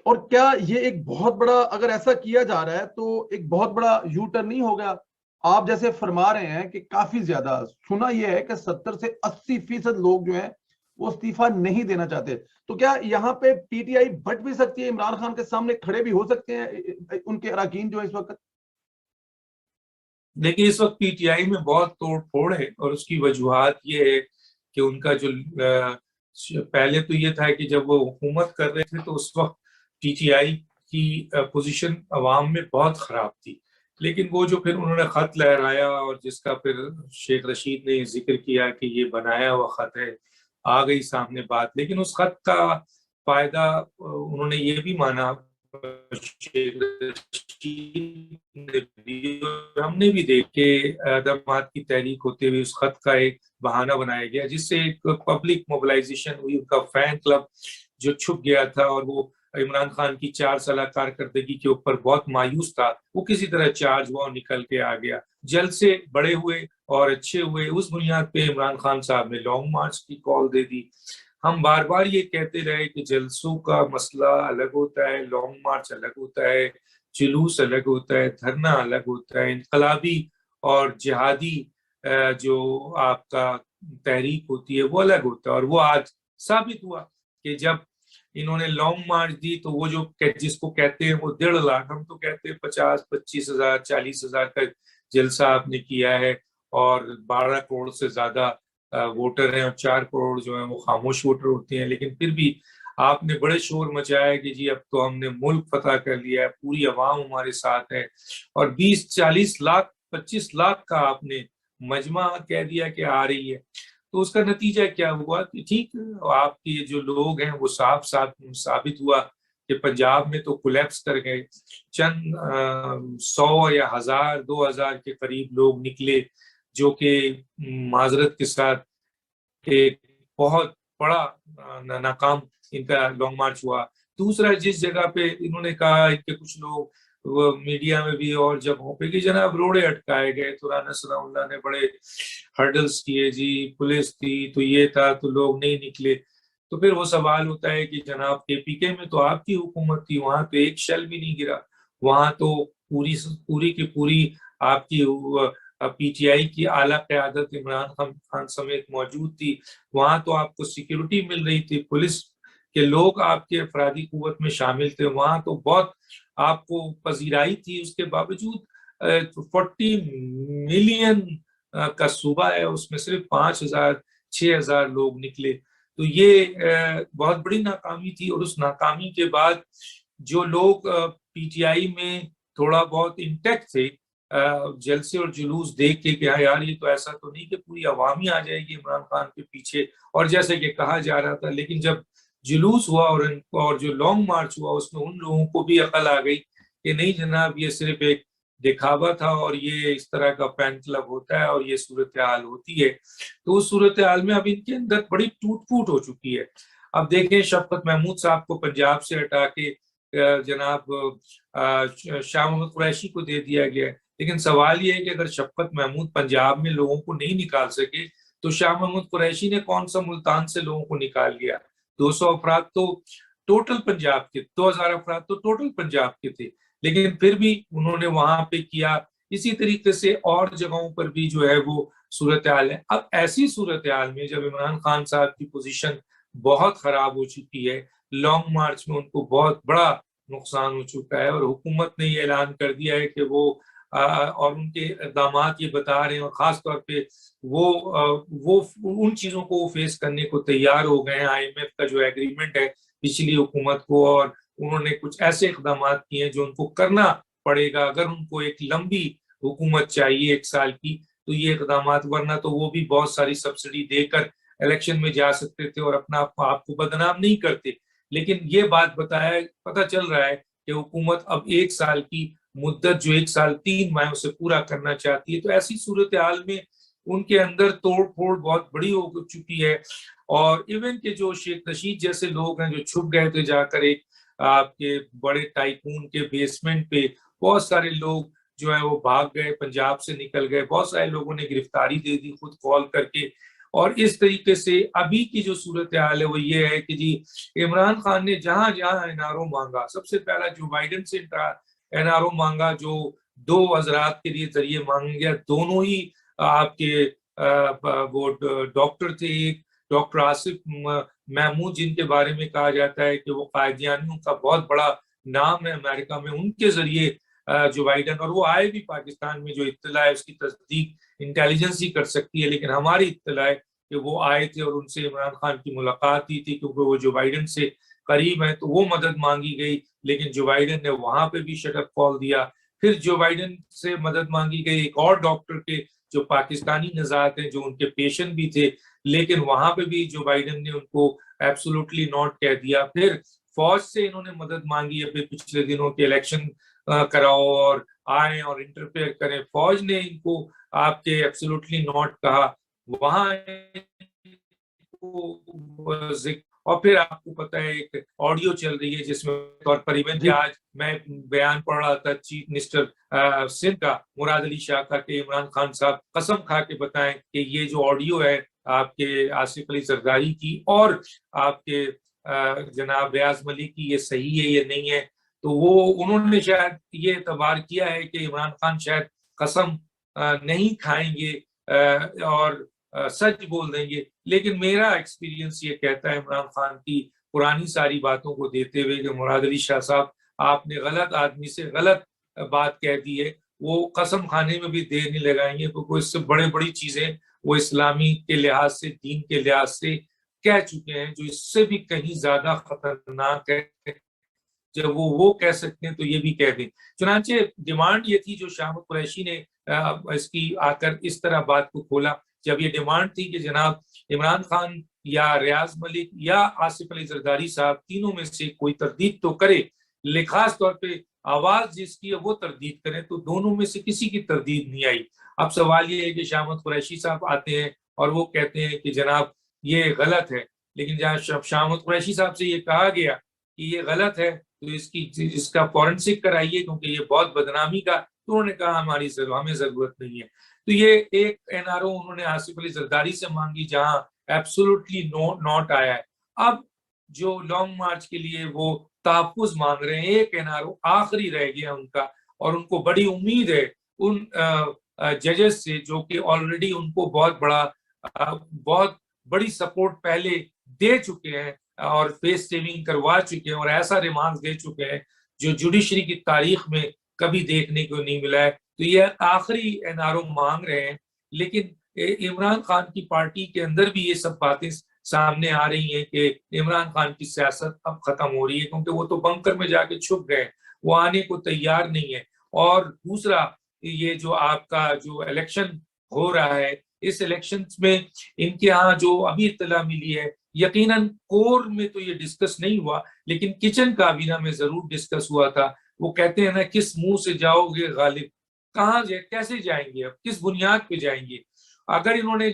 اور کیا یہ ایک بہت بڑا، اگر ایسا کیا جا رہا ہے تو ایک بہت بڑا یو ٹرن نہیں ہوگا؟ آپ جیسے فرما رہے ہیں کہ کافی زیادہ سنا یہ ہے کہ 70 سے 80% لوگ جو ہیں وہ استعفیٰ نہیں دینا چاہتے، تو کیا یہاں پہ پی ٹی آئی بٹ بھی سکتی ہے، عمران خان کے سامنے کھڑے بھی ہو سکتے ہیں ان کے اراکین جو اس وقت؟ دیکھیے اس وقت پی ٹی آئی میں بہت توڑ پھوڑ ہے، اور اس کی وجوہات یہ ہے کہ ان کا جو پہلے تو یہ تھا کہ جب وہ حکومت کر رہے تھے تو اس وقت پی ٹی آئی کی پوزیشن عوام میں بہت خراب تھی، لیکن وہ جو پھر انہوں نے خط لہرایا اور جس کا پھر شیخ رشید نے ذکر کیا کہ یہ بنایا ہوا خط ہے، آ گئی سامنے بات، لیکن اس خط کا فائدہ انہوں نے یہ بھی مانا، ہم نے بھی دیکھ کے اقدامات کی تحریک ہوتے ہوئے اس خط کا ایک بہانہ بنایا گیا جس سے ایک پبلک موبلائزیشن ہوئی، ان کا فین کلب جو چھپ گیا تھا اور وہ عمران خان کی 4 سالہ کارکردگی کے اوپر بہت مایوس تھا، وہ کسی طرح چارج ہوا اور نکل کے آ گیا، جلد سے بڑے ہوئے اور اچھے ہوئے۔ اس بنیاد پہ عمران خان صاحب نے لانگ مارچ کی کال دے دی۔ ہم بار بار یہ کہتے رہے کہ جلسوں کا مسئلہ الگ ہوتا ہے، لانگ مارچ الگ ہوتا ہے، جلوس الگ ہوتا ہے، دھرنا الگ ہوتا ہے، انقلابی اور جہادی جو آپ کا تحریک ہوتی ہے وہ الگ ہوتا ہے۔ اور وہ آج ثابت ہوا کہ جب انہوں نے لانگ مارچ دی تو وہ جو جس کو کہتے ہیں وہ 1.5 لاکھ، ہم تو کہتے ہیں 50-25 ہزار 40 ہزار کا جلسہ آپ نے کیا ہے، اور 12 کروڑ سے زیادہ ووٹر ہیں اور 4 کروڑ جو ہیں وہ خاموش ووٹر ہوتے ہیں، لیکن پھر بھی آپ نے بڑے شور مچایا کہ جی اب تو ہم نے ملک فتح کر لیا ہے، پوری عوام ہمارے ساتھ ہے، اور 20-40 لاکھ 25 لاکھ کا آپ نے مجمع کہہ دیا کہ آ رہی ہے۔ تو اس کا نتیجہ کیا ہوا کہ ٹھیک آپ کے جو لوگ ہیں وہ ثابت ہوا کہ پنجاب میں تو کولیپس کر گئے، چند 100 یا 1000 2000 کے قریب لوگ نکلے، جو کہ معذرت کے ساتھ ایک بہت بڑا ناکام ان کا لانگ مارچ ہوا۔ دوسرا، جس جگہ پہ انہوں نے کہا کہ کچھ لوگ وہ میڈیا میں بھی اور جگہوں پہ کہ جناب روڑے اٹکائے گئے تو رانا ثناء اللہ نے بڑے ہرڈلز کیے، جی پولیس تھی تو یہ تھا تو لوگ نہیں نکلے، تو پھر وہ سوال ہوتا ہے کہ جناب کے پی کے میں تو آپ کی حکومت تھی، وہاں تو ایک شیل بھی نہیں گرا، وہاں تو پوری کی پوری آپ کی پی ٹی آئی کی اعلیٰ قیادت عمران خان سمیت موجود تھی، وہاں تو آپ کو سیکیورٹی مل رہی تھی، پولیس کے لوگ آپ کے افرادی قوت میں شامل تھے، وہاں تو بہت آپ کو پذیرائی تھی، اس کے باوجود 40 ملین کا صوبہ ہے، اس میں صرف 5000-6000 لوگ نکلے، تو یہ بہت بڑی ناکامی تھی۔ اور اس ناکامی کے بعد جو لوگ پی ٹی آئی میں تھوڑا بہت انٹیکٹ تھے، جلسے اور جلوس دیکھ کے کہ یار یہ تو ایسا تو نہیں کہ پوری عوامی آ جائے گی عمران خان کے پیچھے، اور جیسے کہ کہا جا رہا تھا، لیکن جب جلوس ہوا اور جو لانگ مارچ ہوا اس میں ان لوگوں کو بھی عقل آ گئی کہ نہیں جناب یہ صرف ایک دکھاوا تھا اور یہ اس طرح کا فین کلب ہوتا ہے اور یہ صورتحال ہوتی ہے۔ تو اس صورتحال میں اب ان کے اندر بڑی ٹوٹ پھوٹ ہو چکی ہے۔ اب دیکھیں شفقت محمود صاحب کو پنجاب سے ہٹا کے جناب شاہ محمود قریشی کو دے دیا گیا، لیکن سوال یہ ہے کہ اگر شفقت محمود پنجاب میں لوگوں کو نہیں نکال سکے تو شاہ محمود قریشی نے کون سا ملتان سے لوگوں کو نکال لیا؟ 200 افراد تو ٹوٹل پنجاب کے، 2000 افراد تو ٹوٹل پنجاب کے تھے، لیکن پھر بھی انہوں نے وہاں پہ کیا۔ اسی طریقے سے اور جگہوں پر بھی جو ہے وہ صورتحال ہے۔ اب ایسی صورتحال میں جب عمران خان صاحب کی پوزیشن بہت خراب ہو چکی ہے، لانگ مارچ میں ان کو بہت بڑا نقصان ہو چکا ہے، اور حکومت نے یہ اعلان کر دیا ہے کہ وہ اور ان کے اقدامات یہ بتا رہے ہیں، اور خاص طور پہ وہ ان چیزوں کو فیس کرنے کو تیار ہو گئے ہیں، IMF کا جو ایگریمنٹ ہے پچھلی حکومت کو، اور انہوں نے کچھ ایسے اقدامات کیے ہیں جو ان کو کرنا پڑے گا اگر ان کو ایک لمبی حکومت چاہیے 1 سال کی، تو یہ اقدامات، ورنہ تو وہ بھی بہت ساری سبسڈی دے کر الیکشن میں جا سکتے تھے اور اپنا آپ کو بدنام نہیں کرتے۔ لیکن یہ بات پتہ چل رہا ہے کہ حکومت اب 1 سال کی مدت جو 1 سال 3 ماہ سے پورا کرنا چاہتی ہے، تو ایسی صورتحال میں ان کے اندر توڑ پھوڑ بہت بڑی ہو چکی ہے، اور ایون کہ جو شیخ رشید جیسے لوگ ہیں جو چھپ گئے تھے جا کر ایک آپ کے بڑے ٹائکون کے بیسمنٹ پہ، بہت سارے لوگ جو ہے وہ بھاگ گئے، پنجاب سے نکل گئے، بہت سارے لوگوں نے گرفتاری دے دی خود کال کر کے، اور اس طریقے سے ابھی کی جو صورتحال ہے وہ یہ ہے کہ جی عمران خان نے جہاں جہاں NRO مانگا، سب سے پہلا جو بائیڈن سے NRO مانگا، جو 2 حضرات کے لیے ذریعے مانگ گیا، دونوں ہی آپ کے وہ ڈاکٹر تھے، ایک ڈاکٹر آصف محمود جن کے بارے میں کہا جاتا ہے کہ وہ قائدیانیوں کا بہت بڑا نام ہے امریکہ میں، ان کے ذریعے جو بائیڈن، اور وہ آئے بھی پاکستان میں، جو اطلاع ہے اس کی تصدیق انٹیلیجنس ہی کر سکتی ہے، لیکن ہماری اطلاع ہے کہ وہ آئے تھے اور ان سے عمران خان کی ملاقات ہی تھی، کیونکہ وہ جو بائیڈن سے قریب ہیں تو وہ مدد مانگی گئی، لیکن جو بائیڈن نے وہاں پہ بھی شٹ اپ کال دیا۔ پھر جو بائیڈن سے مدد مانگی گئی ایک اور ڈاکٹر کے جو پاکستانی نژاد ہیں، جو ان کے پیشنٹ بھی تھے، لیکن وہاں پہ بھی جو بائیڈن نے ان کو ایبسولوٹلی ناٹ کہہ دیا۔ پھر فوج سے انہوں نے مدد مانگی ہے پچھلے دنوں کے الیکشن کراؤ اور آئیں اور انٹرفیئر کریں، فوج نے ان کو آپ کے ایبسولوٹلی ناٹ کہا وہاں۔ اور پھر آپ کو پتہ ہے ایک آڈیو چل رہی ہے جس میں طور پر ایون کہ آج میں بیان پڑھ رہا تھا چیف منسٹر سندھ کا مراد علی شاہ کا کہ عمران خان صاحب قسم کھا کے بتائیں کہ یہ جو آڈیو ہے آپ کے آصف علی زرداری کی اور آپ کے جناب ریاض ملک کی، یہ صحیح ہے یہ نہیں ہے۔ تو وہ انہوں نے شاید یہ اعتبار کیا ہے کہ عمران خان شاید قسم نہیں کھائیں گے اور سچ بول دیں گے، لیکن میرا ایکسپیرینس یہ کہتا ہے عمران خان کی پرانی ساری باتوں کو دیتے ہوئے کہ مراد علی شاہ صاحب آپ نے غلط آدمی سے غلط بات کہہ دی ہے، وہ قسم کھانے میں بھی دیر نہیں لگائیں گے، کیونکہ اس سے بڑی چیزیں وہ اسلامی کے لحاظ سے، دین کے لحاظ سے کہہ چکے ہیں جو اس سے بھی کہیں زیادہ خطرناک ہے۔ جب وہ کہہ سکتے ہیں تو یہ بھی کہہ دیں۔ چنانچہ ڈیمانڈ یہ تھی جو شاہ احمد قریشی نے اس کی آ کر اس طرح بات کو کھولا، جب یہ ڈیمانڈ تھی کہ جناب عمران خان یا ریاض ملک یا آصف علی زرداری صاحب تینوں میں سے کوئی تردید تو کرے، خاص طور پہ آواز جس کی ہے وہ تردید کریں، تو دونوں میں سے کسی کی تردید نہیں آئی۔ اب سوال یہ ہے کہ شاہ احمد قریشی صاحب آتے ہیں اور وہ کہتے ہیں کہ جناب یہ غلط ہے، لیکن جہاں شاہ احمد قریشی صاحب سے یہ کہا گیا کہ یہ غلط ہے تو اس کا فورنسک کرائیے کیونکہ یہ بہت بدنامی کا، تو انہوں نے کہا ہمیں ضرورت نہیں ہے۔ تو یہ ایک NRO انہوں نے آصف علی زرداری سے مانگی جہاں ایبسولوٹلی نوٹ آیا ہے۔ اب جو لانگ مارچ کے لیے وہ تحفظ مانگ رہے ہیں، ایک NRO آخری رہ گیا ان کا، اور ان کو بڑی امید ہے ان ججز سے جو کہ آلریڈی ان کو بہت بڑی سپورٹ پہلے دے چکے ہیں اور فیس سیونگ کروا چکے ہیں اور ایسا ریمانڈ دے چکے ہیں جو جوڈیشری کی تاریخ میں کبھی دیکھنے کو نہیں ملا ہے۔ تو یہ آخری NRO مانگ رہے ہیں، لیکن عمران خان کی پارٹی کے اندر بھی یہ سب باتیں سامنے آ رہی ہیں کہ عمران خان کی سیاست اب ختم ہو رہی ہے، کیونکہ وہ تو بنکر میں جا کے چھپ گئے، وہ آنے کو تیار نہیں ہے۔ اور دوسرا یہ جو آپ کا جو الیکشن ہو رہا ہے، اس الیکشن میں ان کے ہاں جو ابھی اطلاع ملی ہے، یقیناً کور میں تو یہ ڈسکس نہیں ہوا لیکن کچن کابینہ میں ضرور ڈسکس ہوا تھا۔ وہ کہتے ہیں نا کس منہ سے جاؤ گے غالب، کہاں کیسے جائیں گے، اب کس بنیاد پہ جائیں گے؟ اگر انہوں نے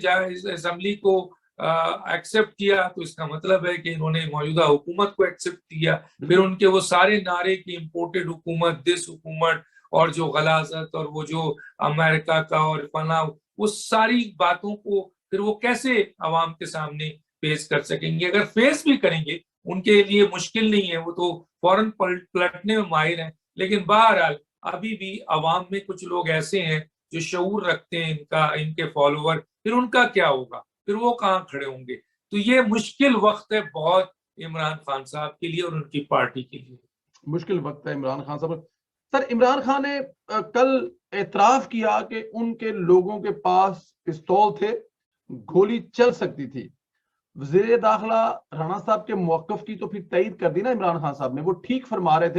اسمبلی کو ایکسپٹ کیا تو اس کا مطلب ہے کہ انہوں نے موجودہ حکومت کو ایکسپٹ کیا، پھر ان کے وہ سارے نعرے کی امپورٹڈ حکومت، دس حکومت، اور جو غلاظت اور وہ جو امریکہ کا اور فنا، وہ ساری باتوں کو پھر وہ کیسے عوام کے سامنے فیس کر سکیں گے؟ اگر فیس بھی کریں گے ان کے لیے مشکل نہیں ہے، وہ تو فوراً پلٹنے میں ماہر ہیں، لیکن بہرحال ابھی بھی عوام میں کچھ لوگ ایسے ہیں جو شعور رکھتے ہیں، ان کے فالوور، پھر ان کا کیا ہوگا؟ پھر وہ کہاں کھڑے ہوں گے؟ تو یہ مشکل وقت ہے بہت عمران خان صاحب کے لیے اور ان کی پارٹی کے لیے۔ مشکل وقت ہے عمران خان صاحب۔ سر، عمران خان نے کل اعتراف کیا کہ ان کے لوگوں کے پاس پستول تھے، گولی چل سکتی تھی۔ وزیر داخلہ رانا صاحب کے موقف کی تو پھر تائید کر دی نا عمران خان صاحب نے، وہ ٹھیک فرما رہے تھے